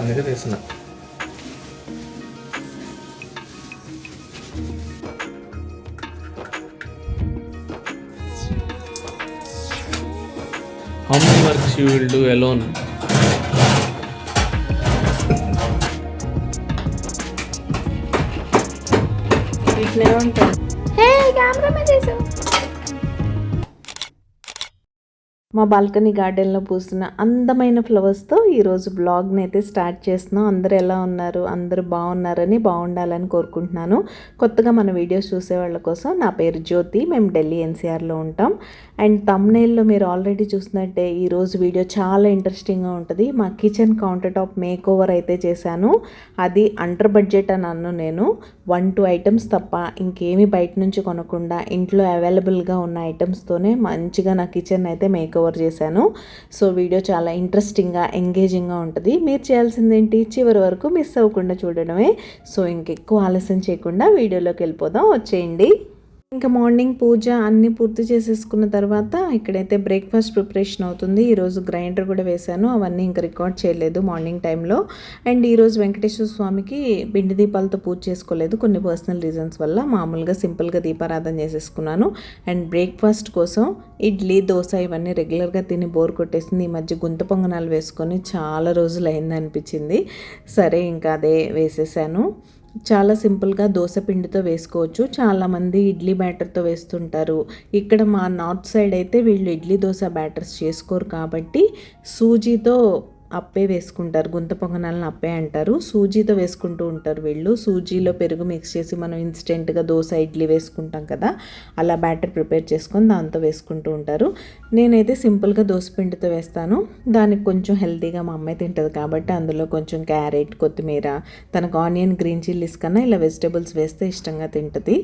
అందుకే తీస్తున్నా. How many works you will do alone? ఇట్లనే ఉంటుంది. హే కెమెరా మీద చేసావు. మా బాల్కనీ గార్డెన్లో పూసిన అందమైన ఫ్లవర్స్తో ఈరోజు బ్లాగ్ని అయితే స్టార్ట్ చేస్తున్నాం. అందరూ ఎలా ఉన్నారు? అందరూ బాగున్నారని, బాగుండాలని కోరుకుంటున్నాను. కొత్తగా మన వీడియోస్ చూసే వాళ్ళ కోసం, నా పేరు జ్యోతి, మేము ఢిల్లీ ఎన్సీఆర్లో ఉంటాం. అండ్ థంబ్నెయిల్లో మీరు ఆల్రెడీ చూసినట్టే ఈరోజు వీడియో చాలా ఇంట్రెస్టింగ్గా ఉంటుంది. మా kitchen counter top make over అయితే చేశాను. అది అండర్ బడ్జెట్ అని అన్ను నేను. 1-2 ఐటమ్స్ తప్ప ఇంకేమీ బయట నుంచి కొనకుండా ఇంట్లో అవైలబుల్గా ఉన్న ఐటమ్స్తోనే మంచిగా నా కిచెన్ అయితే మేక్ ఓవర్ చేశాను. సో వీడియో చాలా ఇంట్రెస్టింగ్గా, ఎంగేజింగ్గా ఉంటుంది. మీరు చేయాల్సింది ఏంటి, చివరి వరకు మిస్ అవ్వకుండా చూడడమే. సో ఇంకెక్కువ ఆలస్యం చేయకుండా వీడియోలోకి వెళ్ళిపోదాం, వచ్చేయండి. ఇంకా మార్నింగ్ పూజ అన్నీ పూర్తి చేసేసుకున్న తర్వాత ఇక్కడైతే బ్రేక్ఫాస్ట్ ప్రిపరేషన్ అవుతుంది. ఈరోజు గ్రైండర్ కూడా వేశాను, అవన్నీ ఇంకా రికార్డ్ చేయలేదు మార్నింగ్ టైంలో. అండ్ ఈరోజు వెంకటేశ్వర స్వామికి పిండి దీపాలతో పూజ చేసుకోలేదు, కొన్ని పర్సనల్ రీజన్స్ వల్ల. మామూలుగా సింపుల్గా దీపారాధన చేసేసుకున్నాను. అండ్ బ్రేక్ఫాస్ట్ కోసం ఇడ్లీ, దోశ ఇవన్నీ రెగ్యులర్గా తిని బోర్ కొట్టేసింది. ఈ మధ్య గుంత పొంగనాలు వేసుకొని చాలా రోజులు అయింది అనిపించింది. సరే ఇంకా అదే వేసేసాను. చాలా సింపుల్గా దోశ పిండితో వేసుకోవచ్చు. చాలామంది ఇడ్లీ బ్యాటర్తో వేస్తుంటారు. ఇక్కడ మా నార్త్ సైడ్ అయితే వీళ్ళు ఇడ్లీ దోశ బ్యాటర్స్ చేసుకోరు కాబట్టి సూజీతో అప్పే వేసుకుంటారు. గుంత పొంగనాలను అప్పే అంటారు. సూజీతో వేసుకుంటూ ఉంటారు వీళ్ళు. సూజీలో పెరుగు మిక్స్ చేసి మనం ఇన్స్టెంట్గా దోశ, ఇడ్లీ వేసుకుంటాం కదా, అలా బ్యాటర్ ప్రిపేర్ చేసుకొని దాంతో వేసుకుంటూ ఉంటారు. నేనైతే సింపుల్గా దోశ పిండితో వేస్తాను. దానికి కొంచెం హెల్తీగా మా అమ్మాయి తింటుంది కాబట్టి అందులో కొంచెం క్యారెట్, కొత్తిమీర, తనకు ఆనియన్, గ్రీన్ చిల్లీస్ కన్నా ఇలా వెజిటేబుల్స్ వేస్తే ఇష్టంగా తింటుంది.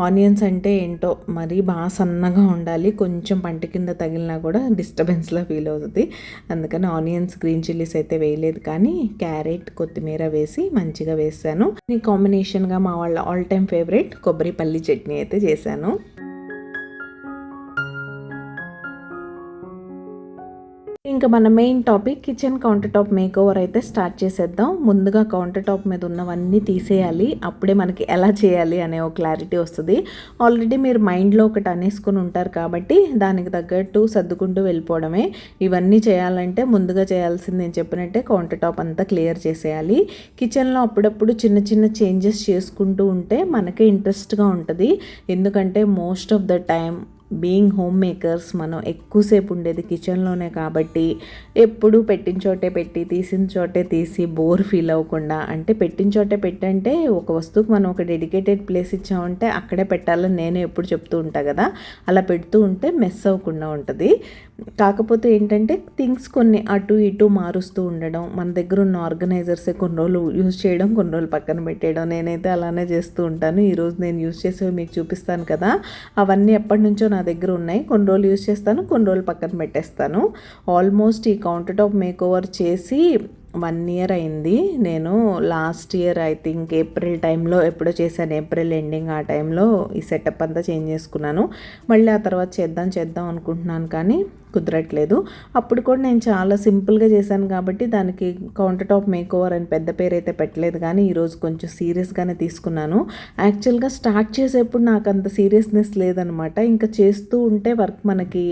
ఆనియన్స్ అంటే ఏంటో మరీ బాగా సన్నగా ఉండాలి, కొంచెం పంటి కింద తగిలినా కూడా డిస్టర్బెన్స్లా ఫీల్ అవుతుంది. అందుకని ఆనియన్స్, గ్రీన్ చిల్లీస్ అయితే వేయలేదు, కానీ క్యారెట్, కొత్తిమీర వేసి మంచిగా వేసాను. ఈ కాంబినేషన్గా మా వాళ్ళ ఆల్ టైమ్ ఫేవరెట్ కొబ్బరి పల్లి చట్నీ అయితే చేశాను. ఇంకా మన main topic kitchen counter top make over అయితే స్టార్ట్ చేసేద్దాం. ముందుగా కౌంటర్ టాప్ మీద ఉన్నవన్నీ తీసేయాలి, అప్పుడే మనకి ఎలా చేయాలి అనే ఒక క్లారిటీ వస్తుంది. ఆల్రెడీ మీరు మైండ్లో ఒకటి అనేసుకుని ఉంటారు కాబట్టి దానికి తగ్గట్టు సర్దుకుంటూ వెళ్ళిపోవడమే. ఇవన్నీ చేయాలంటే ముందుగా చేయాల్సింది నేను చెప్పినట్టే కౌంటర్ టాప్ అంతా క్లియర్ చేసేయాలి. కిచెన్లో అప్పుడప్పుడు చిన్న చిన్న చేంజెస్ చేసుకుంటూ ఉంటే మనకే ఇంట్రెస్ట్గా ఉంటుంది. ఎందుకంటే most of the time being home makers మనం ఎక్కువసేపు ఉండేది కిచెన్లోనే కాబట్టి ఎప్పుడు పెట్టిన చోటే పెట్టి, తీసిన చోటే తీసి బోర్ ఫీల్ అవ్వకుండా, అంటే పెట్టిన చోటే పెట్టంటే ఒక వస్తువుకి మనం ఒక డెడికేటెడ్ ప్లేస్ ఇచ్చామంటే అక్కడే పెట్టాలని నేను ఎప్పుడు చెప్తూ ఉంటాను కదా, అలా పెడుతూ ఉంటే మెస్ అవ్వకుండా ఉంటుంది. కాకపోతే ఏంటంటే థింగ్స్ కొన్ని అటు ఇటు మారుస్తూ ఉండడం, మన దగ్గర ఉన్న ఆర్గనైజర్సే కొన్ని రోజులు యూజ్ చేయడం, కొన్ని రోజులు పక్కన పెట్టేయడం. నేనైతే అలానే చేస్తూ ఉంటాను. ఈరోజు నేను యూజ్ చేసేవి మీకు చూపిస్తాను కదా, అవన్నీ ఎప్పటి నుంచో నా దగ్గర ఉన్నాయి. కొన్ని రోజులు యూజ్ చేస్తాను, కొన్ని రోజులు పక్కన పెట్టేస్తాను. ఆల్మోస్ట్ ఈ కౌంటర్ టాప్ మేక్ ఓవర్ చేసి 1 year అయింది. నేను last year I think April టైంలో ఎప్పుడో చేశాను, ఏప్రిల్ ఎండింగ్ ఆ టైంలో ఈ సెటప్ అంతా చేంజ్ చేసుకున్నాను. మళ్ళీ ఆ తర్వాత చేద్దాం అనుకుంటున్నాను, కానీ కుదరట్లేదు. అప్పుడు కూడా నేను చాలా సింపుల్గా చేశాను కాబట్టి దానికి కౌంటర్ టాప్ మేక్ ఓవర్ అని పెద్ద పేరు అయితే పెట్టలేదు, కానీ ఈరోజు కొంచెం సీరియస్గానే తీసుకున్నాను. యాక్చువల్గా స్టార్ట్ చేసేప్పుడు నాకు అంత సీరియస్నెస్ లేదనమాట. ఇంకా చేస్తూ ఉంటే వర్క్ మనకి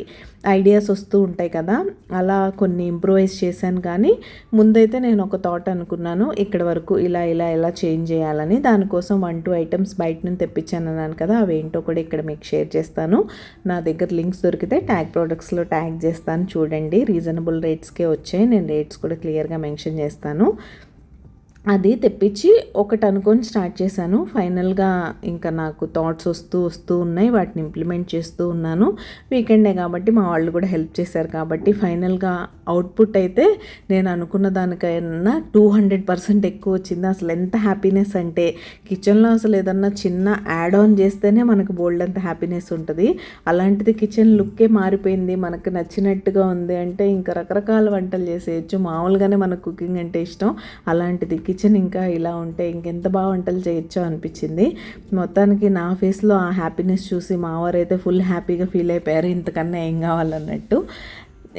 ఐడియాస్ వస్తూ ఉంటాయి కదా, అలా కొన్ని ఇంప్రూవైజ్ చేశాను. కానీ ముందైతే నేను ఒక థాట్ అనుకున్నాను, ఇక్కడ వరకు ఇలా చేంజ్ చేయాలని. దానికోసం 1-2 ఐటమ్స్ బయట నుంచి తెప్పించాను అన్నాను కదా, అవేంటో కూడా ఇక్కడ మీకు షేర్ చేస్తాను. నా దగ్గర లింక్స్ దొరికితే ట్యాగ్ ప్రోడక్ట్స్లో ట్యాగ్ చేస్తాను, చూడండి. రీజనబుల్ రేట్స్కే వచ్చాయి, నేను రేట్స్ కూడా క్లియర్గా మెన్షన్ చేస్తాను. అది తెప్పించి ఒకటి అనుకొని స్టార్ట్ చేశాను. ఫైనల్గా ఇంకా నాకు థాట్స్ వస్తూ ఉన్నాయి, వాటిని ఇంప్లిమెంట్ చేస్తూ ఉన్నాను. వీకెండే కాబట్టి మా వాళ్ళు కూడా హెల్ప్ చేశారు కాబట్టి ఫైనల్గా అవుట్పుట్ అయితే నేను అనుకున్న దానికైనా 200% ఎక్కువ వచ్చింది. అసలు ఎంత హ్యాపీనెస్ అంటే, కిచెన్లో అసలు ఏదన్నా చిన్న యాడ్ ఆన్ చేస్తేనే మనకు బోల్డ్ అంత హ్యాపీనెస్ ఉంటుంది. అలాంటిది కిచెన్ లుక్కే మారిపోయింది, మనకు నచ్చినట్టుగా ఉంది అంటే ఇంకా రకరకాల వంటలు చేసేయచ్చు. మామూలుగానే మనకు కుకింగ్ అంటే ఇష్టం, అలాంటిది కిచెన్ ఇంకా ఇలా ఉంటే ఇంకెంత బాగా వంటలు చేయొచ్చో అనిపించింది. మొత్తానికి నా ఫేస్లో ఆ హ్యాపీనెస్ చూసి మా వారైతే ఫుల్ హ్యాపీగా ఫీల్ అయిపోయారు, ఇంతకన్నా ఏం కావాలన్నట్టు.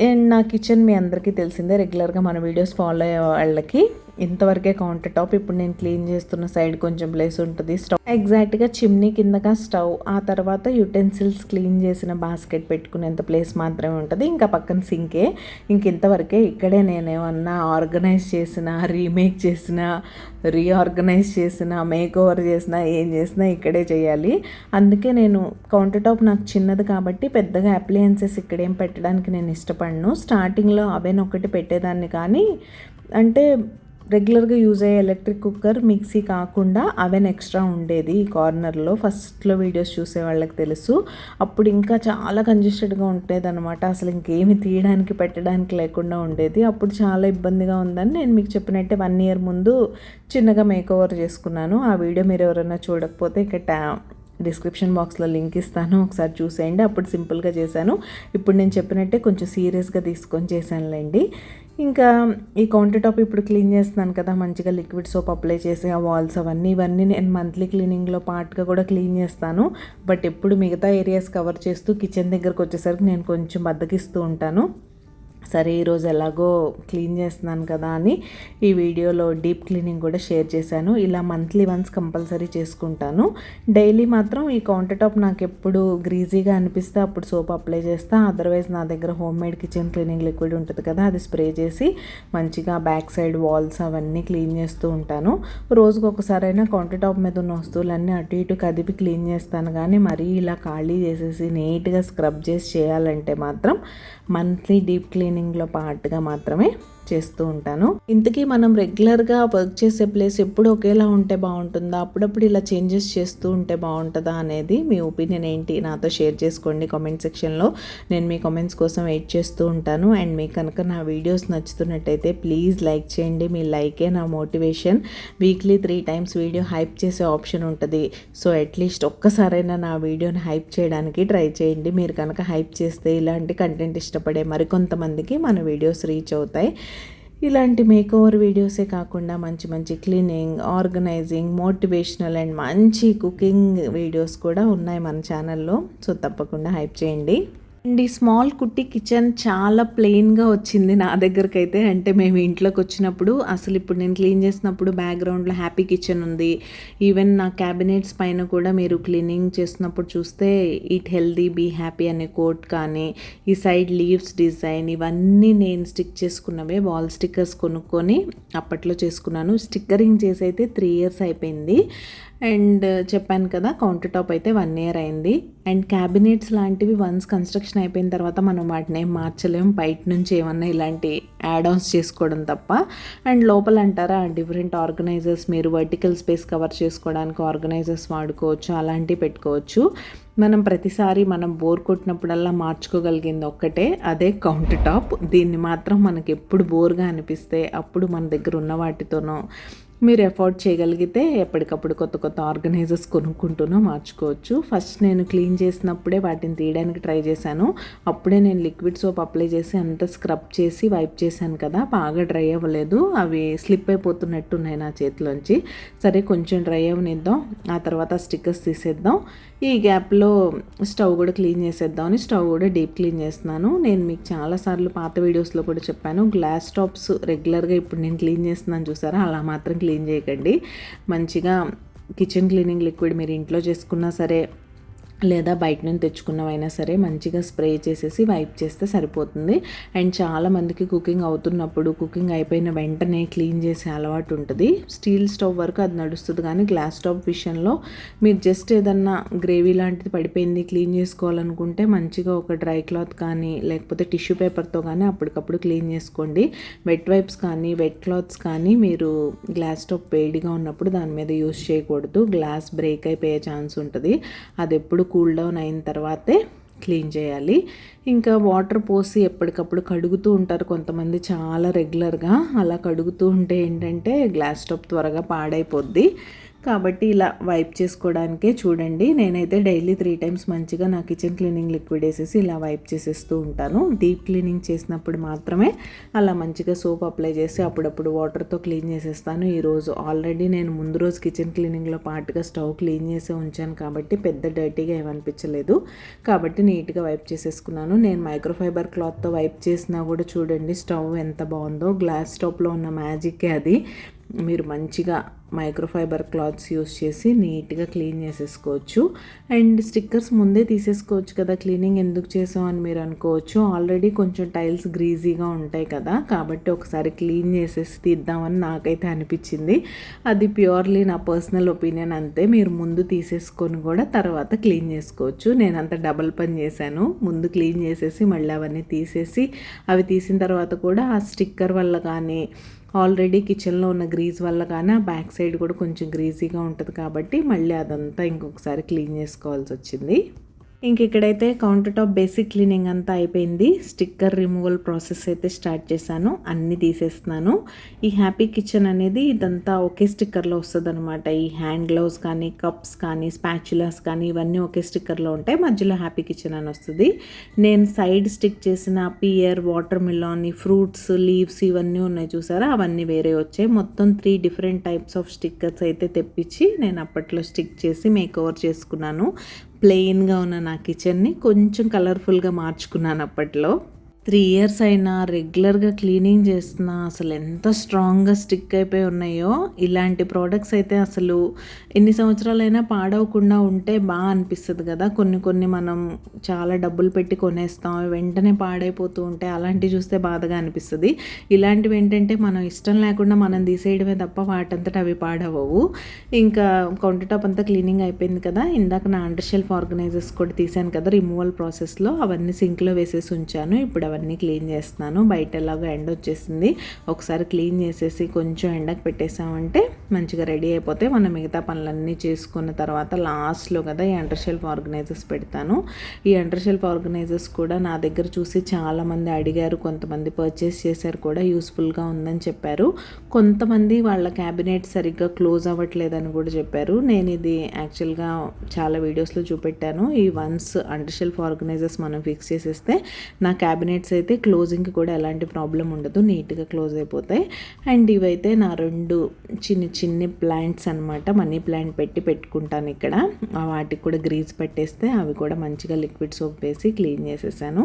అండ్ నా కిచెన్ మీ అందరికీ తెలిసిందే, రెగ్యులర్గా మన వీడియోస్ ఫాలో అయ్యే వాళ్ళకి ఇంతవరకే కౌంటర్ టాప్. ఇప్పుడు నేను క్లీన్ చేస్తున్న సైడ్ కొంచెం ప్లేస్ ఉంటుంది, స్టవ్ ఎగ్జాక్ట్గా చిమ్నీ కిందగా స్టవ్, ఆ తర్వాత యుటెన్సిల్స్ క్లీన్ చేసిన బాస్కెట్ పెట్టుకునేంత ప్లేస్ మాత్రమే ఉంటుంది. ఇంకా పక్కన సింకే. ఇంతవరకే. ఇక్కడే నేనేమన్నా ఆర్గనైజ్ చేసిన, రీమేక్ చేసిన, రీఆర్గనైజ్ చేసిన, మేక్ ఓవర్ చేసిన, ఏం చేసినా ఇక్కడే చేయాలి. అందుకే నేను కౌంటర్ టాప్ నాకు చిన్నది కాబట్టి పెద్దగా అప్లయన్సెస్ ఇక్కడేం పెట్టడానికి నేను ఇష్టపడను. స్టార్టింగ్లో అవెన్ ఒకటి పెట్టేదాన్ని, కానీ అంటే రెగ్యులర్గా యూజ్ అయ్యే ఎలక్ట్రిక్ కుక్కర్, మిక్సీ కాకుండా అవెన్ ఎక్స్ట్రా ఉండేది ఈ కార్నర్లో. ఫస్ట్లో వీడియోస్ చూసే వాళ్ళకి తెలుసు. అప్పుడు ఇంకా చాలా కంజెస్టెడ్గా ఉండేది అనమాట. అసలు ఇంకేమి తీయడానికి పెట్టడానికి లేకుండా ఉండేది. అప్పుడు చాలా ఇబ్బందిగా ఉందని నేను మీకు చెప్పినట్టే 1 year ముందు చిన్నగా మేక్ ఓవర్ చేసుకున్నాను. ఆ వీడియో మీరు ఎవరైనా చూడకపోతే ఇక్కడ డిస్క్రిప్షన్ బాక్స్లో లింక్ ఇస్తాను, ఒకసారి చూసేయండి. అప్పుడు సింపుల్గా చేశాను. ఇప్పుడు నేను చెప్పినట్టే కొంచెం సీరియస్గా తీసుకొని చేశానులేండి. ఇంకా ఈ కౌంటర్ టాప్ ఇప్పుడు క్లీన్ చేస్తున్నాను కదా, మంచిగా లిక్విడ్ సోప్ అప్లై చేసి ఆ వాల్స్ ఇవన్నీ నేను మంత్లీ క్లీనింగ్లో పార్ట్గా కూడా క్లీన్ చేస్తాను. బట్ ఎప్పుడు మిగతా ఏరియాస్ కవర్ చేస్తూ కిచెన్ దగ్గరకు వచ్చేసరికి నేను కొంచెం బద్దకిస్తూ ఉంటాను. సరే ఈరోజు ఎలాగో క్లీన్ చేస్తున్నాను కదా అని ఈ వీడియోలో డీప్ క్లీనింగ్ కూడా షేర్ చేశాను. ఇలా మంత్లీ వన్స్ కంపల్సరీ చేసుకుంటాను. డైలీ మాత్రం ఈ కౌంటర్ టాప్ నాకు ఎప్పుడు గ్రీజీగా అనిపిస్తే అప్పుడు సోప్ అప్లై చేస్తా. అదర్వైజ్ నా దగ్గర home made kitchen cleaning liquid ఉంటుంది కదా, అది స్ప్రే చేసి మంచిగా బ్యాక్ సైడ్ వాల్స్ అవన్నీ క్లీన్ చేస్తూ ఉంటాను. రోజుకు ఒకసారైనా కౌంటర్ టాప్ మీద ఉన్న వస్తువులన్నీ అటు ఇటు కదిపి క్లీన్ చేస్తాను. కానీ మరీ ఇలా ఖాళీ చేసేసి నీట్గా స్క్రబ్ చేసి చేయాలంటే మాత్రం మంత్లీ డీప్ క్లీనింగ్లో పార్ట్గా మాత్రమే చేస్తూ ఉంటాను. ఇంతకీ మనం రెగ్యులర్గా వర్క్ చేసే ప్లేస్ ఎప్పుడు ఒకేలా ఉంటే బాగుంటుందా, అప్పుడప్పుడు ఇలా చేంజెస్ చేస్తూ ఉంటే బాగుంటుందా అనేది మీ ఒపీనియన్ ఏంటి నాతో షేర్ చేసుకోండి కామెంట్ సెక్షన్లో. నేను మీ కామెంట్స్ కోసం వెయిట్ చేస్తూ ఉంటాను. అండ్ మీకు కనుక నా వీడియోస్ నచ్చుతున్నట్టయితే ప్లీజ్ లైక్ చేయండి. మీ లైకే నా motivation. Weekly 3 times video hype చేసే ఆప్షన్ ఉంటుంది. సో అట్లీస్ట్ ఒక్కసారైనా నా వీడియోని హైప్ చేయడానికి ట్రై చేయండి. మీరు కనుక హైప్ చేస్తే ఇలాంటి కంటెంట్ ఇష్టపడే మరికొంతమందికి మన వీడియోస్ రీచ్ అవుతాయి. ఇలాంటి మేక్ ఓవర్ వీడియోసే కాకుండా మంచి మంచి క్లీనింగ్, ఆర్గనైజింగ్, మోటివేషనల్ అండ్ మంచి కుకింగ్ వీడియోస్ కూడా ఉన్నాయి మన ఛానల్లో. సో తప్పకుండా హైప్ చేయండి. అండ్ ఈ స్మాల్ కుట్టి కిచెన్ చాలా ప్లెయిన్గా వచ్చింది నా దగ్గరికి అయితే. అంటే మేము ఇంట్లోకి వచ్చినప్పుడు అసలు ఇప్పుడు నేను క్లీన్ చేసినప్పుడు బ్యాక్గ్రౌండ్లో హ్యాపీ కిచెన్ ఉంది. ఈవెన్ నా క్యాబినెట్స్ పైన కూడా మీరు క్లీనింగ్ చేస్తున్నప్పుడు చూస్తే ఈట్ హెల్దీ బీ హ్యాపీ అనే కోట్ కానీ, ఈ సైడ్ లీవ్స్ డిజైన్, ఇవన్నీ నేను స్టిక్ చేసుకున్నవే. వాల్ స్టిక్కర్స్ కొనుక్కొని అప్పట్లో చేసుకున్నాను. స్టిక్కరింగ్ చేసి అయితే 3 years అయిపోయింది. అండ్ చెప్పాను కదా కౌంటర్ టాప్ అయితే 1 year అయింది. అండ్ క్యాబినెట్స్ లాంటివి వన్స్ కన్స్ట్రక్షన్ అయిపోయిన తర్వాత మనం వాటిని ఏం మార్చలేం, బయట నుంచి ఏమన్నా ఇలాంటి యాడ్ ఆన్స్ చేసుకోవడం తప్ప. అండ్ లోపల అంటారా డిఫరెంట్ ఆర్గనైజర్స్, మీరు వర్టికల్ స్పేస్ కవర్ చేసుకోవడానికి ఆర్గనైజర్స్ వాడుకోవచ్చు, అలాంటివి పెట్టుకోవచ్చు. మనం ప్రతిసారి మనం బోర్ కొట్టినప్పుడల్లా మార్చుకోగలిగింది ఒక్కటే, అదే కౌంటర్ టాప్. దీన్ని మాత్రం మనకి ఎప్పుడు బోర్గా అనిపిస్తే అప్పుడు మన దగ్గర ఉన్న వాటితోనో మీరు ఎఫోర్డ్ చేయగలిగితే ఎప్పటికప్పుడు కొత్త కొత్త ఆర్గనైజర్స్ కొనుక్కుంటూనో మార్చుకోవచ్చు. ఫస్ట్ నేను క్లీన్ చేసినప్పుడే వాటిని తీయడానికి ట్రై చేశాను. అప్పుడే నేను లిక్విడ్ సోప్ అప్లై చేసి అంతా స్క్రబ్ చేసి వైప్ చేశాను కదా, బాగా డ్రై అవ్వలేదు. అవి స్లిప్ అయిపోతున్నట్టు ఉన్నాయి నా చేతిలోంచి. సరే కొంచెం డ్రై అవ్వనిద్దాం, ఆ తర్వాత స్టిక్కర్స్ తీసేద్దాం. ఈ గ్యాప్లో స్టవ్ కూడా క్లీన్ చేసేద్దామని స్టవ్ కూడా డీప్ క్లీన్ చేస్తున్నాను. నేను మీకు చాలాసార్లు పాత వీడియోస్లో కూడా చెప్పాను, గ్లాస్ టాప్స్ రెగ్యులర్గా ఇప్పుడు నేను క్లీన్ చేస్తున్నాను చూసారా, అలా మాత్రం క్లీన్ చేయకండి. మంచిగా కిచెన్ క్లీనింగ్ లిక్విడ్ మీరు ఇంట్లో చేసుకున్నా సరే లేదా బయట నుంచి తెచ్చుకున్నవైనా సరే మంచిగా స్ప్రే చేసేసి వైప్ చేస్తే సరిపోతుంది. అండ్ చాలామందికి కుకింగ్ అవుతున్నప్పుడు, కుకింగ్ అయిపోయిన వెంటనే క్లీన్ చేసే అలవాటు ఉంటుంది. స్టీల్ స్టవ్ వరకు అది నడుస్తుంది, కానీ గ్లాస్ స్టవ్ విషయంలో మీరు జస్ట్ ఏదన్నా గ్రేవీ లాంటిది పడిపోయింది క్లీన్ చేసుకోవాలనుకుంటే మంచిగా ఒక డ్రై క్లాత్ కానీ లేకపోతే టిష్యూ పేపర్తో కానీ అప్పటికప్పుడు క్లీన్ చేసుకోండి. వెట్ వైప్స్ కానీ వెట్ క్లాత్స్ కానీ మీరు గ్లాస్ స్టవ్ వేడిగా ఉన్నప్పుడు దాని మీద యూస్ చేయకూడదు. గ్లాస్ బ్రేక్ అయిపోయే ఛాన్స్ ఉంటుంది. అది ఎప్పుడు కూల్ డౌన్ అయిన తర్వాతే క్లీన్ చేయాలి. ఇంకా వాటర్ పోసి ఎప్పటికప్పుడు కడుగుతూ ఉంటారు కొంతమంది చాలా రెగ్యులర్గా. అలా కడుగుతూ ఉంటే ఏంటంటే గ్లాస్ టాప్ త్వరగా పాడైపోద్ది. కాబట్టి ఇలా వైప్ చేసుకోవడానికే చూడండి. నేనైతే డైలీ 3 టైమ్స్ మంచిగా నా కిచెన్ క్లీనింగ్ లిక్విడ్ వేసేసి ఇలా వైప్ చేసేస్తూ ఉంటాను. డీప్ క్లీనింగ్ చేసినప్పుడు మాత్రమే అలా మంచిగా సోప్ అప్లై చేసి అప్పుడప్పుడు వాటర్తో క్లీన్ చేసేస్తాను. ఈరోజు ఆల్రెడీ నేను ముందు రోజు కిచెన్ క్లీనింగ్లో పాటుగా స్టవ్ క్లీన్ చేసి ఉంచాను కాబట్టి పెద్ద డర్టీగా ఏమనిపించలేదు. కాబట్టి నీట్గా వైప్ చేసేసుకున్నాను. నేను మైక్రోఫైబర్ క్లాత్తో వైప్ చేసినా కూడా చూడండి స్టవ్ ఎంత బాగుందో. గ్లాస్ స్టవ్లో ఉన్న మ్యాజిక్కే అది. మీరు మంచిగా మైక్రోఫైబర్ క్లాత్స్ యూస్ చేసి నీట్గా క్లీన్ చేసేసుకోవచ్చు. అండ్ స్టిక్కర్స్ ముందే తీసేసుకోవచ్చు కదా, క్లీనింగ్ ఎందుకు చేసాం అని మీరు అనుకోవచ్చు. ఆల్రెడీ కొంచెం టైల్స్ గ్రీజీగా ఉంటాయి కదా, కాబట్టి ఒకసారి క్లీన్ చేసేసి తీద్దామని నాకైతే అనిపించింది. అది ప్యూర్లీ నా పర్సనల్ ఒపీనియన్ అంతే. మీరు ముందు తీసేసుకొని కూడా తర్వాత క్లీన్ చేసుకోవచ్చు. నేను అంత డబల్ పని చేశాను. ముందు క్లీన్ చేసేసి మళ్ళీ అవన్నీ తీసేసి, అవి తీసిన తర్వాత కూడా ఆ స్టిక్కర్ వల్ల కానీ ఆల్రెడీ కిచెన్లో ఉన్న గ్రీజ్ వల్ల కానీ ఆ బ్యాక్ సైడ్ కూడా కొంచెం గ్రీజీగా ఉంటుంది కాబట్టి మళ్ళీ అదంతా ఇంకొకసారి క్లీన్ చేసుకోవాల్సి వచ్చింది. ఇంక ఇక్కడైతే కౌంటర్ టాప్ బేసిక్ క్లీనింగ్ అంతా అయిపోయింది. స్టిక్కర్ రిమూవల్ ప్రాసెస్ అయితే స్టార్ట్ చేశాను. అన్నీ తీసేస్తున్నాను. ఈ హ్యాపీ కిచెన్ అనేది ఇదంతా ఒకే స్టిక్కర్లో వస్తుంది అనమాట. ఈ హ్యాండ్ గ్లౌస్ కానీ, కప్స్ కానీ, స్పాచులాస్ కానీ ఇవన్నీ ఒకే స్టిక్కర్లో ఉంటాయి. మధ్యలో హ్యాపీ కిచెన్ అని వస్తుంది. నేను సైడ్ స్టిక్ చేసిన pear, watermelon, fruits, leaves ఇవన్నీ ఉన్నాయి చూసారా, అవన్నీ వేరే వచ్చాయి. మొత్తం 3 డిఫరెంట్ టైప్స్ ఆఫ్ స్టిక్కర్స్ అయితే తెప్పించి నేను అప్పట్లో స్టిక్ చేసి మేక్ ఓవర్ చేసుకున్నాను. ప్లెయిన్గా ఉన్న నా కిచెన్ని కొంచెం కలర్ఫుల్గా మార్చుకున్నాను అప్పట్లో. 3 ఇయర్స్ అయినా రెగ్యులర్గా క్లీనింగ్ చేస్తున్నా అసలు ఎంత స్ట్రాంగ్గా స్టిక్ అయిపోయి ఉన్నాయో. ఇలాంటి ప్రోడక్ట్స్ అయితే అసలు ఎన్ని సంవత్సరాలైనా పాడవకుండా ఉంటే బాగా అనిపిస్తుంది కదా. కొన్ని మనం చాలా డబ్బులు పెట్టి కొనేస్తాం, వెంటనే పాడైపోతూ ఉంటాయి. అలాంటివి చూస్తే బాధగా అనిపిస్తుంది. ఇలాంటివి ఏంటంటే మనం ఇష్టం లేకుండా మనం తీసేయడమే తప్ప వాటంతట అవి పాడవవు. ఇంకా కౌంటర్ టాప్ అంతా క్లీనింగ్ అయిపోయింది కదా. ఇందాక నా అండర్ షెల్ఫ్ ఆర్గనైజర్స్ కూడా తీసాను కదా రిమూవల్ ప్రాసెస్లో, అవన్నీ సింక్లో వేసేసి ఉంచాను. ఇప్పుడు అవన్నీ క్లీన్ చేస్తున్నాను. బయట ఎలాగో ఎండ వచ్చేసింది, ఒకసారి క్లీన్ చేసేసి కొంచెం ఎండకు పెట్టేసామంటే మంచిగా రెడీ అయిపోతే మనం మిగతా పనులన్నీ చేసుకున్న తర్వాత లాస్ట్లో కదా ఈ అండర్ షెల్ఫ్ ఆర్గనైజర్స్ పెడతాను. ఈ అండర్ షెల్ఫ్ ఆర్గనైజర్స్ కూడా నా దగ్గర చూసి చాలామంది అడిగారు, కొంతమంది పర్చేస్ చేశారు కూడా, యూస్ఫుల్గా ఉందని చెప్పారు. కొంతమంది వాళ్ళ క్యాబినెట్ సరిగ్గా క్లోజ్ అవ్వట్లేదని కూడా చెప్పారు. నేను ఇది యాక్చువల్గా చాలా వీడియోస్లో చూపెట్టాను. ఈ వన్స్ అండర్ షెల్ఫ్ ఆర్గనైజర్స్ మనం ఫిక్స్ చేసేస్తే నా క్యాబినెట్స్ అయితే క్లోజింగ్కి కూడా ఎలాంటి ప్రాబ్లం ఉండదు, నీట్గా క్లోజ్ అయిపోతాయి. అండ్ ఇవైతే నా 2 చిన్ని ప్లాంట్స్ అనమాట. మనీ ప్లాంట్ పెట్టుకుంటాను ఇక్కడ. వాటికి కూడా గ్రీజ్ పెట్టేస్తే అవి కూడా మంచిగా లిక్విడ్ సోప్ వేసి క్లీన్ చేసేసాను.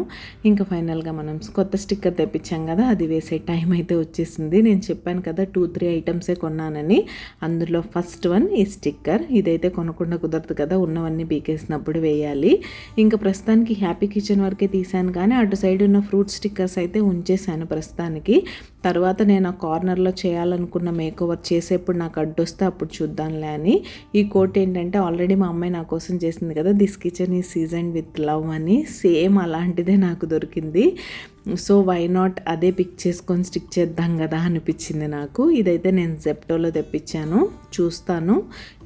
ఇంకా ఫైనల్గా మనం కొత్త స్టిక్కర్ తెప్పించాం కదా, అది వేసే టైం అయితే వచ్చేసింది. నేను చెప్పాను కదా 2-3 ఐటమ్సే కొన్నానని, అందులో ఫస్ట్ వన్ ఈ స్టిక్కర్. ఇదైతే కొనకుండా కుదరదు కదా, ఉన్నవన్నీ పీకేసినప్పుడు వేయాలి. ఇంకా ప్రస్తుతానికి హ్యాపీ కిచెన్ వరకే తీసాను కానీ అటు సైడ్ ఉన్న ఫ్రూట్ స్టిక్కర్స్ అయితే ఉంచేసాను ప్రస్తుతానికి. తర్వాత నేను ఆ కార్నర్లో చేయాలనుకున్న మేక్ ఓవర్ చేసేప్పుడు నాకు అడ్డొస్తే అప్పుడు చూద్దాంలే అని. ఈ కోట్ ఏంటంటే ఆల్రెడీ మా అమ్మాయి నా కోసం చేసింది కదా, this kitchen is seasoned with love అని, సేమ్ అలాంటిదే నాకు దొరికింది. సో వై నాట్ అదే పిక్ చేసుకొని స్టిక్ చేద్దాం కదా అనిపించింది నాకు. ఇదైతే నేను జెప్టోలో తెప్పించాను, చూస్తాను.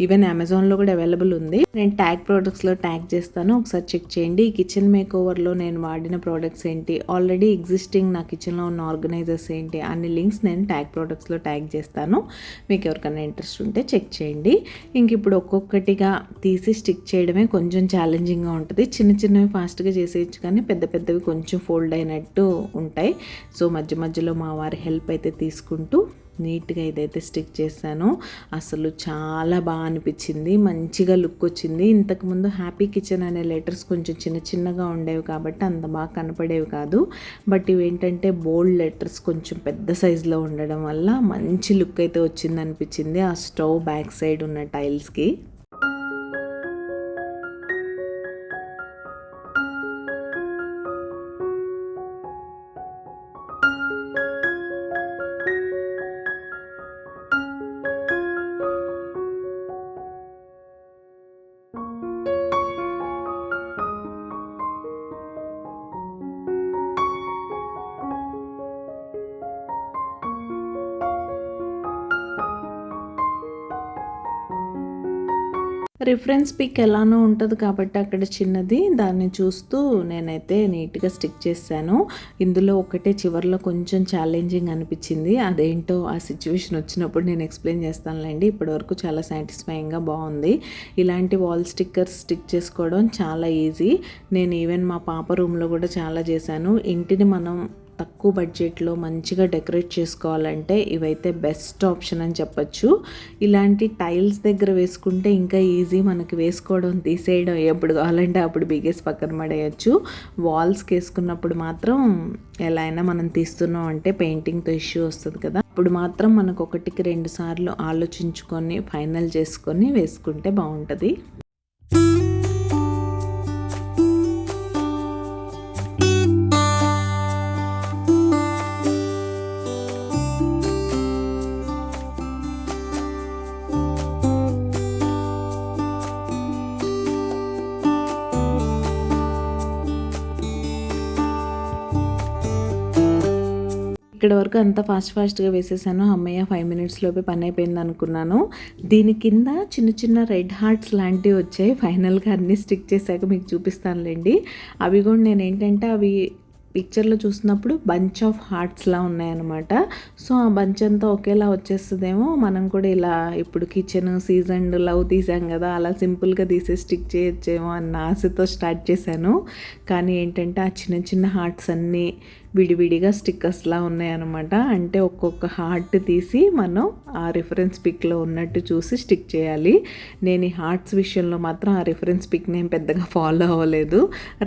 ఈవెన్ అమెజాన్లో కూడా అవైలబుల్ ఉంది. నేను ట్యాగ్ ప్రోడక్ట్స్లో ట్యాగ్ చేస్తాను, ఒకసారి చెక్ చేయండి. ఈ కిచెన్ మేక్ ఓవర్లో నేను వాడిన ప్రోడక్ట్స్ ఏంటి, ఆల్రెడీ ఎగ్జిస్టింగ్ నా కిచెన్లో ఉన్న ఆర్గనైజర్స్ ఏంటి, అన్ని లింక్స్ నేను ట్యాగ్ ప్రోడక్ట్స్లో ట్యాగ్ చేస్తాను. మీకు ఎవరికైనా ఇంట్రెస్ట్ ఉంటే చెక్ చేయండి. ఇంక ఇప్పుడు ఒక్కొక్కటిగా తీసి స్టిక్ చేయడమే కొంచెం ఛాలెంజింగ్గా ఉంటుంది. చిన్నవి ఫాస్ట్గా చేసేయచ్చు కానీ పెద్దవి కొంచెం ఫోల్డ్ అయినట్టు ఉంటాయి. సో మధ్యలో మా వారి హెల్ప్ అయితే తీసుకుంటూ నీట్గా ఇదైతే స్టిక్ చేశాను. అసలు చాలా బాగా అనిపించింది, మంచిగా లుక్ వచ్చింది. ఇంతకుముందు హ్యాపీ కిచెన్ అనే లెటర్స్ కొంచెం చిన్నగా ఉండేవి కాబట్టి అంత బాగా కనపడేవి కాదు. బట్ ఇవేంటంటే బోల్డ్ లెటర్స్ కొంచెం పెద్ద సైజులో ఉండడం వల్ల మంచి లుక్ అయితే వచ్చింది అనిపించింది ఆ స్టవ్ బ్యాక్ సైడ్ ఉన్న టైల్స్కి. రిఫరెన్స్ పిక్ ఎలానో ఉంటుంది కాబట్టి అక్కడ చిన్నది, దాన్ని చూస్తూ నేనైతే నీట్గా స్టిక్ చేశాను. ఇందులో ఒకటే చివర్లో కొంచెం ఛాలెంజింగ్ అనిపించింది. అదేంటో ఆ సిచ్యువేషన్ వచ్చినప్పుడు నేను ఎక్స్ప్లెయిన్ చేస్తానులేండి. ఇప్పటివరకు చాలా సాటిస్ఫైయింగ్గా బాగుంది. ఇలాంటి వాల్ స్టిక్కర్స్ స్టిక్ చేసుకోవడం చాలా ఈజీ. నేను ఈవెన్ మా పాప రూమ్లో కూడా చాలా చేశాను. ఇంటిని మనం తక్కువ బడ్జెట్లో మంచిగా డెకరేట్ చేసుకోవాలంటే ఇవైతే బెస్ట్ ఆప్షన్ అని చెప్పచ్చు. ఇలాంటి టైల్స్ దగ్గర వేసుకుంటే ఇంకా ఈజీ, మనకి వేసుకోవడం తీసేయడం ఎప్పుడు కావాలంటే అప్పుడు బిగేసి పక్కన పడేయచ్చు. వాల్స్కి వేసుకున్నప్పుడు మాత్రం ఎలా అయినా మనం తీస్తున్నాం అంటే పెయింటింగ్తో ఇష్యూ వస్తుంది కదా, అప్పుడు మాత్రం మనకు 1కి 2 సార్లు ఆలోచించుకొని ఫైనల్ చేసుకొని వేసుకుంటే బాగుంటుంది. ఇక్కడ వరకు అంతా ఫాస్ట్గా వేసేసాను. అమ్మయ్య 5 మినిట్స్లోపే పని అయిపోయింది అనుకున్నాను. దీని కింద చిన్న చిన్న రెడ్ హార్ట్స్ లాంటివి వచ్చాయి. ఫైనల్గా అన్నీ స్టిక్ చేశాక మీకు చూపిస్తానులేండి. అవి కూడా నేను ఏంటంటే అవి పిక్చర్లో చూసినప్పుడు బంచ్ ఆఫ్ హార్ట్స్లా ఉన్నాయన్నమాట. సో ఆ బంచ్ అంతా ఒకేలా వచ్చేస్తుందేమో, మనం కూడా ఇలా ఇప్పుడు కిచెన్ సీజన్ లవ్ తీసాం కదా, అలా సింపుల్గా తీసే స్టిక్ చేయొచ్చేమో అన్న ఆశతో స్టార్ట్ చేశాను. కానీ ఏంటంటే ఆ చిన్న చిన్న హార్ట్స్ అన్నీ విడివిడిగా స్టిక్కర్స్లా ఉన్నాయన్నమాట. అంటే ఒక్కొక్క హార్ట్ తీసి మనం ఆ రిఫరెన్స్ పిక్లో ఉన్నట్టు చూసి స్టిక్ చేయాలి. నేను ఈ హార్ట్స్ విషయంలో మాత్రం ఆ రిఫరెన్స్ పిక్ నేను పెద్దగా ఫాలో అవ్వలేదు.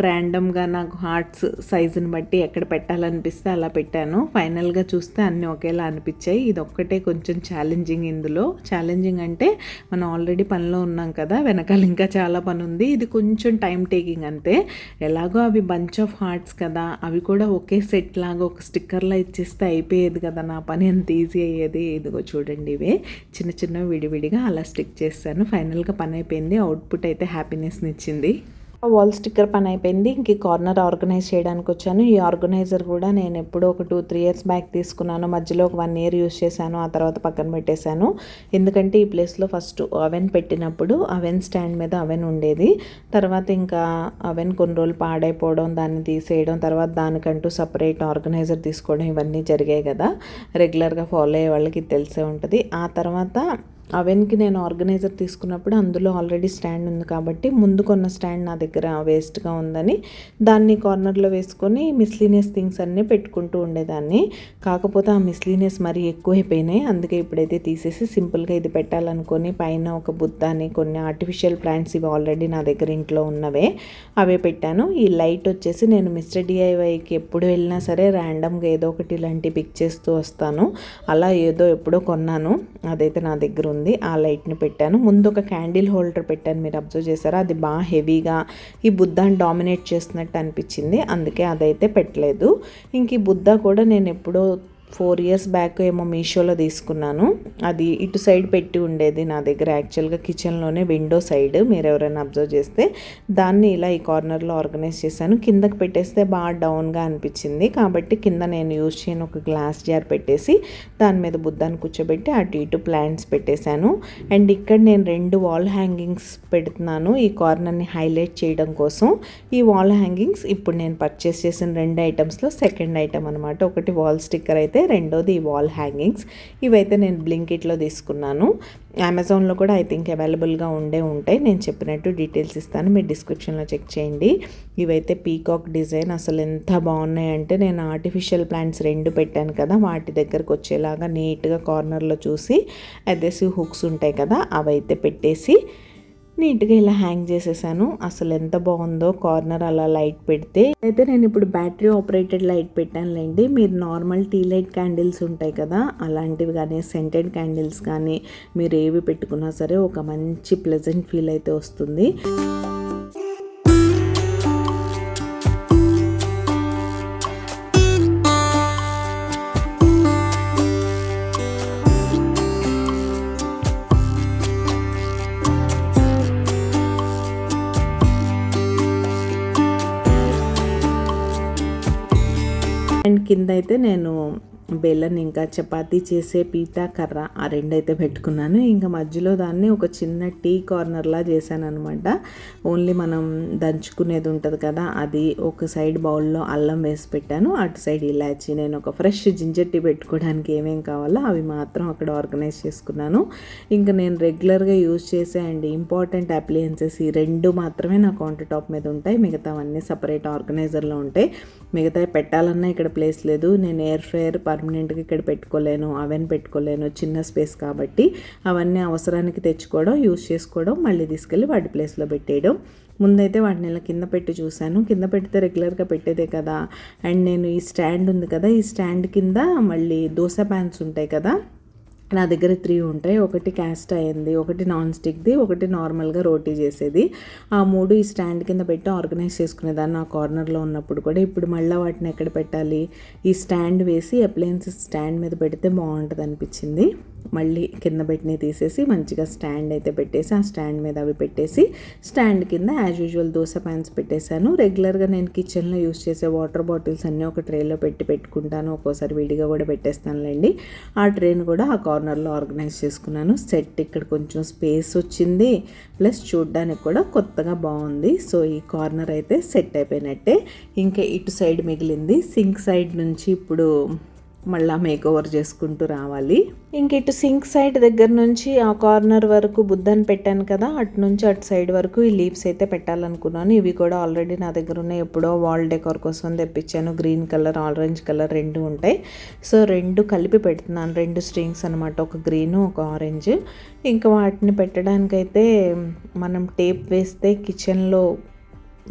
ర్యాండమ్గా నాకు హార్ట్స్ సైజుని బట్టి ఎక్కడ పెట్టాలనిపిస్తే అలా పెట్టాను. ఫైనల్గా చూస్తే అన్నీ ఒకేలా అనిపించాయి. ఇది ఒక్కటే కొంచెం ఛాలెంజింగ్. ఇందులో ఛాలెంజింగ్ అంటే మనం ఆల్రెడీ పనిలో ఉన్నాం కదా, వెనకాల ఇంకా చాలా పని ఉంది. ఇది కొంచెం టైం టేకింగ్ అంతే. ఎలాగో అవి బంచ్ ఆఫ్ హార్ట్స్ కదా, అవి కూడా ఒకే సెట్ లాగా ఒక స్టిక్కర్లా ఇచ్చేస్తే అయిపోయేది కదా, నా పని ఎంత ఈజీ అయ్యేది. ఇదిగో చూడండి, ఇవే చిన్న చిన్న విడివిడిగా అలా స్టిక్ చేస్తాను. ఫైనల్గా పని అయిపోయింది. అవుట్పుట్ అయితే హ్యాపీనెస్ని ఇచ్చింది. వాల్ స్టిక్కర్ పని అయిపోయింది. ఇంక కార్నర్ ఆర్గనైజ్ చేయడానికి వచ్చాను. ఈ ఆర్గనైజర్ కూడా నేను ఎప్పుడో ఒక 2-3 ఇయర్స్ బ్యాక్ తీసుకున్నాను. మధ్యలో ఒక 1 ఇయర్ యూస్ చేశాను, ఆ తర్వాత పక్కన పెట్టేశాను. ఎందుకంటే ఈ ప్లేస్లో ఫస్ట్ అవెన్ పెట్టినప్పుడు అవెన్ స్టాండ్ మీద అవెన్ ఉండేది. తర్వాత ఇంకా అవెన్ కొన్ని రోజులు పాడైపోవడం, దాన్ని తీసేయడం, తర్వాత దానికంటూ సపరేట్ ఆర్గనైజర్ తీసుకోవడం, ఇవన్నీ జరిగాయి కదా. రెగ్యులర్గా ఫాలో అయ్యే వాళ్ళకి తెలిసే ఉంటుంది. ఆ తర్వాత అవెన్కి నేను ఆర్గనైజర్ తీసుకున్నప్పుడు అందులో ఆల్రెడీ స్టాండ్ ఉంది కాబట్టి ముందు కొన్న స్టాండ్ నా దగ్గర వేస్ట్గా ఉందని దాన్ని కార్నర్లో వేసుకొని మిస్లీనియస్ థింగ్స్ అన్నీ పెట్టుకుంటూ ఉండేదాన్ని. కాకపోతే ఆ మిస్లీనియస్ మరీ ఎక్కువైపోయినాయి. అందుకే ఇప్పుడైతే తీసేసి సింపుల్గా ఇది పెట్టాలనుకొని పైన ఒక బుద్ధాని, కొన్ని ఆర్టిఫిషియల్ ప్లాంట్స్, ఇవి ఆల్రెడీ నా దగ్గర ఇంట్లో ఉన్నవే, అవే పెట్టాను. ఈ లైట్ వచ్చేసి నేను మిస్టర్ డిఐవైకి ఎప్పుడు వెళ్ళినా సరే ర్యాండమ్గా ఏదో ఒకటి ఇలాంటి పిక్ చేస్తూ వస్తాను. అలా ఏదో ఎప్పుడో కొన్నాను, అదైతే నా దగ్గర ఉంది. ఆ లైట్ని పెట్టాను. ముందు ఒక క్యాండిల్ హోల్డర్ పెట్టాను, మీరు అబ్జర్వ్ చేశారా? అది బాగా హెవీగా ఈ బుద్ధాన్ని డామినేట్ చేస్తున్నట్టు అనిపించింది, అందుకే అదైతే పెట్టలేదు. ఇంక ఈ బుద్ధ కూడా నేను ఎప్పుడో 4 ఇయర్స్ బ్యాక్ ఏమో మీషోలో తీసుకున్నాను. అది ఇటు సైడ్ పెట్టి ఉండేది నా దగ్గర, యాక్చువల్గా కిచెన్లోనే విండో సైడ్, మీరు ఎవరైనా అబ్జర్వ్ చేస్తే. దాన్ని ఇలా ఈ కార్నర్లో ఆర్గనైజ్ చేశాను. కిందకి పెట్టేస్తే బాగా డౌన్గా అనిపించింది కాబట్టి కింద నేను యూజ్ చేయని ఒక గ్లాస్ జార్ పెట్టేసి దాని మీద బుద్ధాన్ని కూర్చోబెట్టి అటు ఇటు ప్లాంట్స్ పెట్టేశాను. అండ్ ఇక్కడ నేను 2 వాల్ హ్యాంగింగ్స్ పెడుతున్నాను ఈ కార్నర్ని హైలైట్ చేయడం కోసం. ఈ వాల్ హ్యాంగింగ్స్ ఇప్పుడు నేను పర్చేస్ చేసిన 2 ఐటమ్స్లో సెకండ్ ఐటమ్ అనమాట. ఒకటి వాల్ స్టిక్కర్ అయితే, రెండోది ఈ వాల్ హ్యాంగింగ్స్. ఇవైతే నేను బ్లింకిట్లో తీసుకున్నాను. అమెజాన్లో కూడా ఐ థింక్ అవైలబుల్గా ఉంటాయి. నేను చెప్పినట్టు డీటెయిల్స్ ఇస్తాను, మీరు డిస్క్రిప్షన్లో చెక్ చేయండి. ఇవైతే పీకాక్ డిజైన్ అసలు ఎంత బాగున్నాయంటే, నేను ఆర్టిఫిషియల్ ప్లాంట్స్ 2 పెట్టాను కదా, వాటి దగ్గరకు వచ్చేలాగా నీట్గా కార్నర్లో చూసి అదెసివ్ హుక్స్ ఉంటాయి కదా, అవైతే పెట్టేసి నీట్గా ఇలా హ్యాంగ్ చేసేసాను. అసలు ఎంత బాగుందో కార్నర్ అలా లైట్ పెడితే. అయితే నేను ఇప్పుడు బ్యాటరీ ఆపరేటెడ్ లైట్ పెట్టానులేండి. మీరు నార్మల్ టీ లైట్ క్యాండిల్స్ ఉంటాయి కదా, అలాంటివి కానీ సెంటెడ్ క్యాండిల్స్ కానీ మీరు ఏవి పెట్టుకున్నా సరే ఒక మంచి ప్లెజెంట్ ఫీల్ అయితే వస్తుంది. అండ్ కింద అయితే నేను బెల్లం ఇంకా చపాతీ చేసే పీతా కర్ర ఆ రెండైతే పెట్టుకున్నాను. ఇంకా మధ్యలో దాన్ని ఒక చిన్న టీ కార్నర్లా చేశాను అనమాట. ఓన్లీ మనం దంచుకునేది ఉంటుంది కదా, అది ఒక సైడ్ బౌల్లో అల్లం వేసి పెట్టాను, అటు సైడ్ ఇలాచి. నేను ఒక ఫ్రెష్ జింజర్ టీ పెట్టుకోవడానికి ఏమేం కావాలో అవి మాత్రం అక్కడ ఆర్గనైజ్ చేసుకున్నాను. ఇంకా నేను రెగ్యులర్గా యూజ్ చేసే అండ్ ఇంపార్టెంట్ అప్లయన్సెస్ ఈ రెండు మాత్రమే నా కౌంటర్ టాప్ మీద ఉంటాయి. మిగతావన్నీ సపరేట్ ఆర్గనైజర్లో ఉంటాయి. మిగతా పెట్టాలన్నా ఇక్కడ ప్లేస్ లేదు. నేను ఎయిర్ ఫ్రైయర్ పర్మనెంట్గా ఇక్కడ పెట్టుకోలేను, అవెన్ పెట్టుకోలేను, చిన్న స్పేస్ కాబట్టి అవన్నీ అవసరానికి తెచ్చుకోవడం, యూజ్ చేసుకోవడం, మళ్ళీ తీసుకెళ్ళి వాటి ప్లేస్లో పెట్టేయడం. ముందైతే వాటిని ఇలా కింద పెట్టి చూశాను. కింద పెడితే రెగ్యులర్గా పెట్టేదే కదా. అండ్ నేను ఈ స్టాండ్ ఉంది కదా, ఈ స్టాండ్ కింద మళ్ళీ దోశ ప్యాన్స్ ఉంటాయి కదా, నా దగ్గర 3 ఉంటాయి. ఒకటి క్యాస్ట్ అయ్యింది, ఒకటి నాన్ స్టిక్ది, ఒకటి నార్మల్గా రోటీ చేసేది. ఆ 3 ఈ స్టాండ్ కింద పెట్టి ఆర్గనైజ్ చేసుకునేదాన్ని ఆ కార్నర్లో ఉన్నప్పుడు కూడా. ఇప్పుడు మళ్ళీ వాటిని ఎక్కడ పెట్టాలి, ఈ స్టాండ్ వేసి అప్లయన్సెస్ స్టాండ్ మీద పెడితే బాగుంటుంది అనిపించింది. మళ్ళీ కింద పెట్టిని తీసేసి మంచిగా స్టాండ్ అయితే పెట్టేసి ఆ స్టాండ్ మీద అవి పెట్టేసి స్టాండ్ కింద యాజ్ యూజువల్ దోశ ప్యాన్స్ పెట్టేశాను. రెగ్యులర్గా నేను కిచెన్లో యూస్ చేసే వాటర్ బాటిల్స్ అన్నీ ఒక ట్రేలో పెట్టుకుంటాను. ఒక్కోసారి విడిగా కూడా పెట్టేస్తానులేండి. ఆ ట్రేను కూడా ఆ కార్నర్లో ఆర్గనైజ్ చేసుకున్నాను. సెట్ ఇక్కడ కొంచెం స్పేస్ వచ్చింది, ప్లస్ చూడ్డానికి కూడా కొత్తగా బాగుంది. సో ఈ కార్నర్ అయితే సెట్ అయిపోయినట్టే. ఇంకా ఇటు సైడ్ మిగిలింది. సింక్ సైడ్ నుంచి ఇప్పుడు మళ్ళీ మేక్ ఓవర్ చేసుకుంటూ రావాలి. ఇంక ఇటు సింక్ సైడ్ దగ్గర నుంచి ఆ కార్నర్ వరకు బుద్ధని పెట్టాను కదా, అటు నుంచి అటు సైడ్ వరకు ఈ లీవ్స్ అయితే పెట్టాలనుకున్నాను. ఇవి కూడా ఆల్రెడీ నా దగ్గర ఉన్నాయి, ఎప్పుడో వాల్ డెకోర్ కోసం తెప్పించాను. గ్రీన్ కలర్, ఆరెంజ్ కలర్ 2 ఉంటాయి. సో 2 కలిపి పెడుతున్నాను, 2 స్ట్రింగ్స్ అనమాట, ఒక గ్రీను ఒక ఆరెంజ్. ఇంకా వాటిని పెట్టడానికైతే మనం టేప్ వేస్తే కిచెన్లో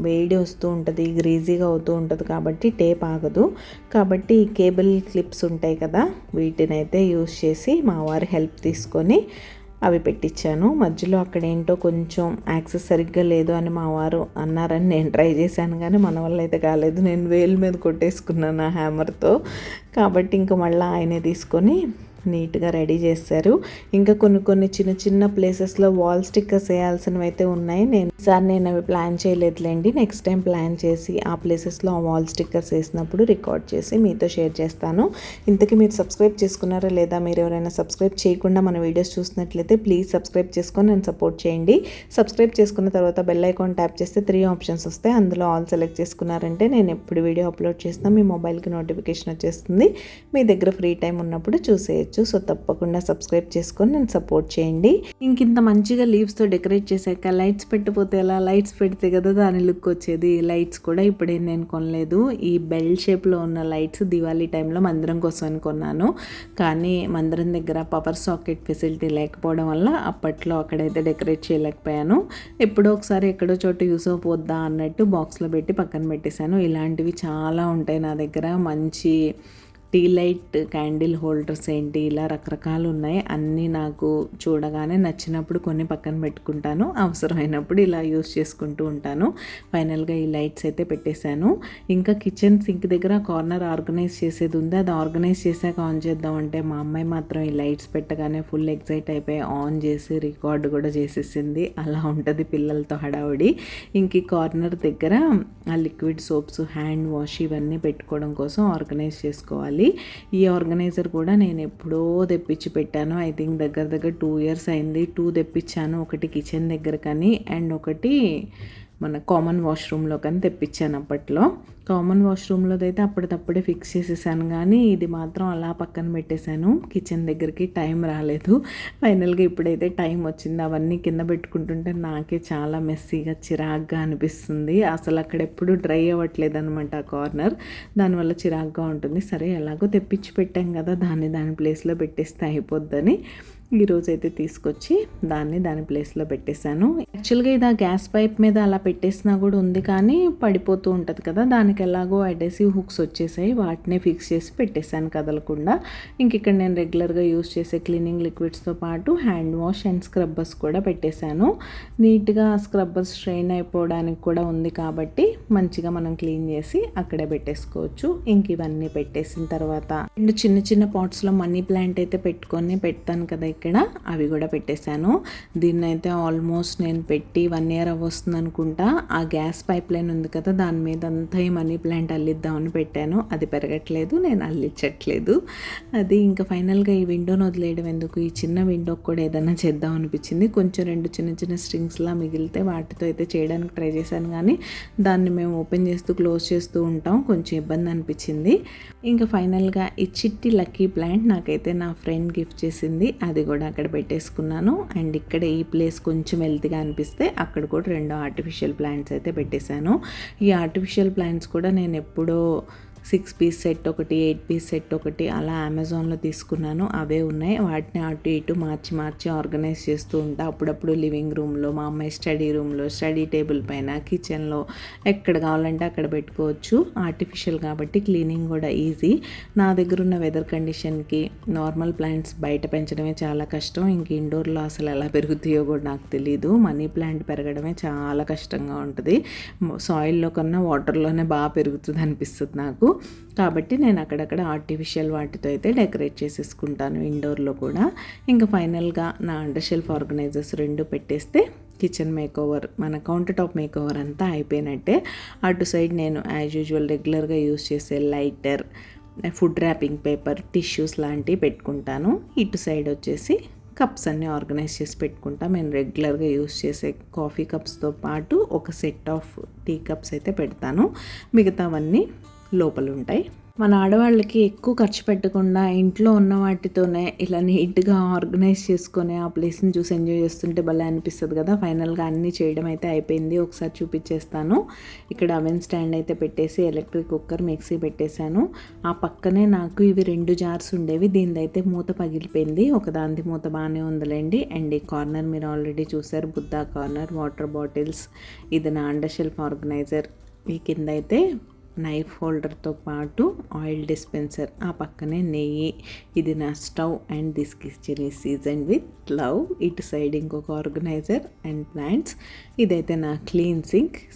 వేడి వస్తూ ఉంటుంది, గ్రీజీగా అవుతూ ఉంటుంది కాబట్టి టేప్ ఆగదు. కాబట్టి ఈ కేబుల్ క్లిప్స్ ఉంటాయి కదా, వీటినైతే యూజ్ చేసి మా వారి హెల్ప్ తీసుకొని అవి పెట్టించాను. మధ్యలో అక్కడ ఏంటో కొంచెం యాక్సెస్ సరిగ్గా లేదు అని మా వారు అన్నారని నేను ట్రై చేశాను, కానీ మన వల్ల అయితే కాలేదు. నేను వేలు మీద కొట్టేసుకున్నాను ఆ హ్యామర్తో. కాబట్టి ఇంకా మళ్ళీ ఆయనే తీసుకొని నీట్గా రెడీ చేశారు. ఇంకా కొన్ని చిన్న చిన్న ప్లేసెస్లో వాల్ స్టిక్కర్స్ వేయాల్సినవి అయితే ఉన్నాయి. నేను అవి ప్లాన్ చేయలేదులేండి. నెక్స్ట్ టైం ప్లాన్ చేసి ఆ ప్లేసెస్లో ఆ వాల్ స్టిక్కర్స్ వేసినప్పుడు రికార్డ్ చేసి మీతో షేర్ చేస్తాను. ఇంతకీ మీరు సబ్స్క్రైబ్ చేసుకున్నారా లేదా? మీరు ఎవరైనా సబ్స్క్రైబ్ చేయకుండా మన వీడియోస్ చూసినట్లయితే ప్లీజ్ సబ్స్క్రైబ్ చేసుకొని నన్ను సపోర్ట్ చేయండి. సబ్స్క్రైబ్ చేసుకున్న తర్వాత బెల్ ఐకాన్ ట్యాప్ చేస్తే 3 ఆప్షన్స్ వస్తాయి. అందులో ఆల్ సెలెక్ట్ చేసుకున్నారంటే నేను ఎప్పుడు వీడియో అప్లోడ్ చేసినా మీ మొబైల్కి నోటిఫికేషన్ వచ్చేస్తుంది. మీ దగ్గర ఫ్రీ టైం ఉన్నప్పుడు చూసేయచ్చు. సో తప్పకుండా సబ్స్క్రైబ్ చేసుకొని నన్ను సపోర్ట్ చేయండి. ఇంత మంచిగా లీవ్స్తో డెకరేట్ చేశాక లైట్స్ పెట్టిపోతే ఎలా? లైట్స్ పెడితే కదా దాని లుక్ వచ్చేది. లైట్స్ కూడా ఇప్పుడేం నేను కొనలేదు. ఈ బెల్ షేప్లో ఉన్న లైట్స్ దివాళీ టైంలో మందిరం కోసం కొన్నాను. కానీ మందిరం దగ్గర పవర్ సాకెట్ ఫెసిలిటీ లేకపోవడం వల్ల అప్పట్లో అక్కడైతే డెకరేట్ చేయలేకపోయాను. ఎప్పుడో ఒకసారి ఎక్కడో చోట యూస్ అయిపోద్దా అన్నట్టు బాక్స్లో పెట్టి పక్కన పెట్టేశాను. ఇలాంటివి చాలా ఉంటాయి నా దగ్గర. మంచి టీ లైట్ క్యాండిల్ హోల్డర్స్ ఏంటి, ఇలా రకరకాలు ఉన్నాయి. అన్నీ నాకు చూడగానే నచ్చినప్పుడు కొన్ని పక్కన పెట్టుకుంటాను, అవసరమైనప్పుడు ఇలా యూస్ చేసుకుంటూ ఉంటాను. ఫైనల్గా ఈ లైట్స్ అయితే పెట్టేశాను. ఇంకా కిచెన్ సింక్ దగ్గర కార్నర్ ఆర్గనైజ్ చేసేది ఉంది. అది ఆర్గనైజ్ చేశాక ఆన్ చేద్దామంటే మా అమ్మాయి మాత్రం ఈ లైట్స్ పెట్టగానే ఫుల్ ఎగ్జైట్ అయిపోయి ఆన్ చేసి రికార్డు కూడా చేసేసింది. అలా ఉంటుంది పిల్లలతో హడావుడి. ఇంక ఈ కార్నర్ దగ్గర ఆ లిక్విడ్ సోప్స్, హ్యాండ్ వాష్ ఇవన్నీ పెట్టుకోవడం కోసం ఆర్గనైజ్ చేసుకోవాలి. ఈ ఆర్గనైజర్ కూడా నేను ఎప్పుడో తెప్పించి పెట్టాను. ఐ థింక్ దగ్గర 2 years అయింది. 2 తెప్పించాను. ఒకటి కిచెన్ దగ్గర కానీ అండ్ ఒకటి మన కామన్ వాష్రూమ్లో కానీ తెప్పించాను. అప్పట్లో కామన్ వాష్రూమ్లో అయితే అప్పటికప్పుడే ఫిక్స్ చేసేసాను, కానీ ఇది మాత్రం అలా పక్కన పెట్టేశాను. కిచెన్ దగ్గరికి టైం రాలేదు. ఫైనల్గా ఇప్పుడైతే టైం వచ్చింది. అవన్నీ కింద పెట్టుకుంటుంటే నాకే చాలా మెస్సీగా చిరాగ్గా అనిపిస్తుంది. అసలు అక్కడ ఎప్పుడు డ్రై అవ్వట్లేదు అనమాట ఆ కార్నర్. దానివల్ల చిరాగ్గా ఉంటుంది. సరే ఎలాగో తెప్పించి పెట్టాం కదా, దాని ప్లేస్లో పెట్టేస్తే అయిపోద్దని ఈరోజు అయితే తీసుకొచ్చి దాని ప్లేస్లో పెట్టేశాను. యాక్చువల్గా ఇది ఆ గ్యాస్ పైప్ మీద అలా పెట్టేసినా కూడా ఉంది, కానీ పడిపోతూ ఉంటుంది కదా, దానికి ఎలాగో అడెసివ్ హుక్స్ వచ్చేసాయి. వాటినే ఫిక్స్ చేసి పెట్టేశాను కదలకుండా. ఇంక ఇక్కడ నేను రెగ్యులర్గా యూస్ చేసే క్లీనింగ్ లిక్విడ్స్తో పాటు హ్యాండ్ వాష్ అండ్ స్క్రబ్బర్స్ కూడా పెట్టేశాను. నీట్గా స్క్రబ్బర్స్ స్ట్రెయిన్ అయిపోవడానికి కూడా ఉంది కాబట్టి మంచిగా మనం క్లీన్ చేసి అక్కడే పెట్టేసుకోవచ్చు. ఇంక ఇవన్నీ పెట్టేసిన తర్వాత 2 చిన్న చిన్న పాట్స్లో మనీ ప్లాంట్ అయితే పెడతాను కదా ఇక్కడ, అవి కూడా పెట్టేశాను. దీన్ని అయితే ఆల్మోస్ట్ నేను పెట్టి 1 year అవ్వస్తుంది అనుకుంటా. ఆ గ్యాస్ పైప్ లైన్ ఉంది కదా, దాని మీద అంతా ఈ మనీ ప్లాంట్ అల్లిద్దామని పెట్టాను. అది పెరగట్లేదు, నేను అల్లించట్లేదు. అది ఇంకా ఫైనల్గా ఈ విండోని వదిలేయడం ఎందుకు, ఈ చిన్న విండోకి కూడా ఏదైనా చేద్దాం అనిపించింది. కొంచెం 2 చిన్న చిన్న స్ట్రింగ్స్లా మిగిలితే వాటితో అయితే చేయడానికి ట్రై చేశాను, కానీ దాన్ని మేము ఓపెన్ చేస్తూ క్లోజ్ చేస్తూ ఉంటాం, కొంచెం ఇబ్బంది అనిపించింది. ఇంకా ఫైనల్గా ఈ చిట్టి లక్కీ ప్లాంట్ నాకైతే నా ఫ్రెండ్ గిఫ్ట్ చేసింది, అది కూడా అక్కడ పెట్టేసుకున్నాను. అండ్ ఇక్కడ ఈ ప్లేస్ కొంచెం హెల్తీగా అనిపిస్తే అక్కడ కూడా 2 ఆర్టిఫిషియల్ ప్లాంట్స్ అయితే పెట్టేశాను. ఈ ఆర్టిఫిషియల్ ప్లాంట్స్ కూడా నేను ఎప్పుడో 6 piece సెట్ ఒకటి, 8 piece సెట్ ఒకటి అలా అమెజాన్లో తీసుకున్నాను. అవే ఉన్నాయి. వాటిని అటు ఇటు మార్చి ఆర్గనైజ్ చేస్తూ ఉంటా. అప్పుడప్పుడు లివింగ్ రూమ్లో, మా అమ్మాయి స్టడీ రూమ్లో, స్టడీ టేబుల్ పైన, కిచెన్లో, ఎక్కడ కావాలంటే అక్కడ పెట్టుకోవచ్చు. ఆర్టిఫిషియల్ కాబట్టి క్లీనింగ్ కూడా ఈజీ. నా దగ్గర ఉన్న వెదర్ కండిషన్కి నార్మల్ ప్లాంట్స్ బయట పెంచడమే చాలా కష్టం. ఇంక ఇండోర్లో అసలు ఎలా పెరుగుతాయో కూడా నాకు తెలియదు. మనీ ప్లాంట్ పెరగడమే చాలా కష్టంగా ఉంటుంది. సాయిల్లో కన్నా వాటర్లోనే బాగా పెరుగుతుంది అనిపిస్తుంది నాకు. కాబట్టి నేను అక్కడక్కడ ఆర్టిఫిషియల్ వాటితో అయితే డెకరేట్ చేసేసుకుంటాను ఇండోర్లో కూడా. ఇంకా ఫైనల్గా నా అండర్ షెల్ఫ్ ఆర్గనైజర్స్ 2 పెట్టేస్తే కిచెన్ మేకోవర్, మన కౌంటర్ టాప్ మేకోవర్ అంతా అయిపోయినట్టే. అటు సైడ్ నేను యాజ్ యూజువల్ రెగ్యులర్గా యూస్ చేసే lighter, food wrapping paper, tissues లాంటివి పెట్టుకుంటాను. ఇటు సైడ్ వచ్చేసి కప్స్ అన్నీ ఆర్గనైజ్ చేసి పెట్టుకుంటాం. నేను రెగ్యులర్గా యూస్ చేసే కాఫీ కప్స్తో పాటు ఒక సెట్ ఆఫ్ టీ కప్స్ అయితే పెడతాను. మిగతావన్నీ లోపల ఉంటాయి. మన ఆడవాళ్ళకి ఎక్కువ ఖర్చు పెట్టకుండా ఇంట్లో ఉన్న వాటితోనే ఇలా నీట్గా ఆర్గనైజ్ చేసుకొని ఆ ప్లేస్ని చూసి ఎంజాయ్ చేస్తుంటే భలే అనిపిస్తుంది కదా. ఫైనల్గా అన్నీ చేయడం అయితే అయిపోయింది. ఒకసారి చూపించేస్తాను. ఇక్కడ అవెన్ స్టాండ్ అయితే పెట్టేసి ఎలక్ట్రిక్ కుక్కర్, మిక్సీ పెట్టేశాను. ఆ పక్కనే నాకు ఇవి 2 జార్స్ ఉండేవి. దీనిదైతే మూత పగిలిపోయింది, ఒకదాని మూత బాగానే ఉందిలేండి. అండ్ ఈ కార్నర్ మీరు ఆల్రెడీ చూసారు, బుద్ధా కార్నర్, వాటర్ బాటిల్స్. ఇది నా అండర్ షెల్ఫ్ ఆర్గనైజర్. ఈ కింద అయితే నైఫ్ హోల్డర్తో పాటు ఆయిల్ డిస్పెన్సర్, ఆ పక్కనే నెయ్యి. ఇది నా stove and this kitchen is season with love. ఇటు సైడ్ ఇంకొక ఆర్గనైజర్ అండ్ ప్లాంట్స్. ఇదైతే నా క్లీన్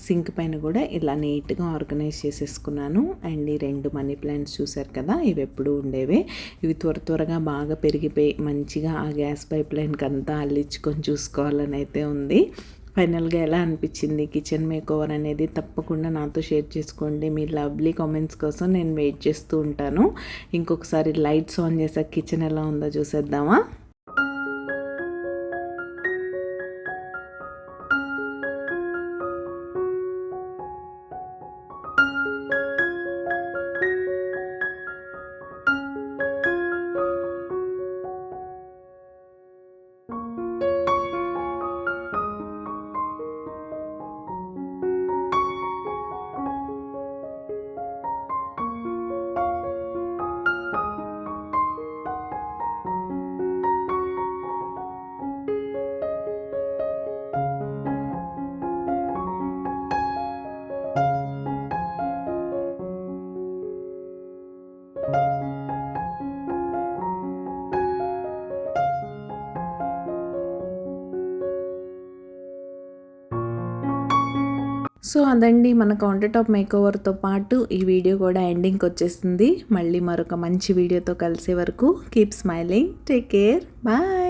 సింక్ పైన కూడా ఇలా నీట్గా ఆర్గనైజ్ చేసేసుకున్నాను. అండ్ ఈ 2 మనీ ప్లాంట్స్ చూసారు కదా, ఇవి ఎప్పుడు ఉండేవే. ఇవి త్వరగా బాగా పెరిగిపోయి మంచిగా ఆ గ్యాస్ పైప్ లైన్కి అంతా అల్లించుకొని చూసుకోవాలని అయితే ఉంది. ఫైనల్గా ఎలా అనిపించింది కిచెన్ మేకోవర్ అనేది తప్పకుండా నాతో షేర్ చేసుకోండి. మీ లవ్లీ కామెంట్స్ కోసం నేను వెయిట్ చేస్తూ ఉంటాను. ఇంకొకసారి లైట్స్ ఆన్ చేసాక కిచెన్ ఎలా ఉందో చూసేద్దామా. సో అదండి మన కౌంటర్ టాప్ మేకోవర్తో పాటు ఈ వీడియో కూడా ఎండింగ్కి వచ్చేసింది. మళ్ళీ మరొక మంచి వీడియోతో కలిసే వరకు keep smiling, take care, bye.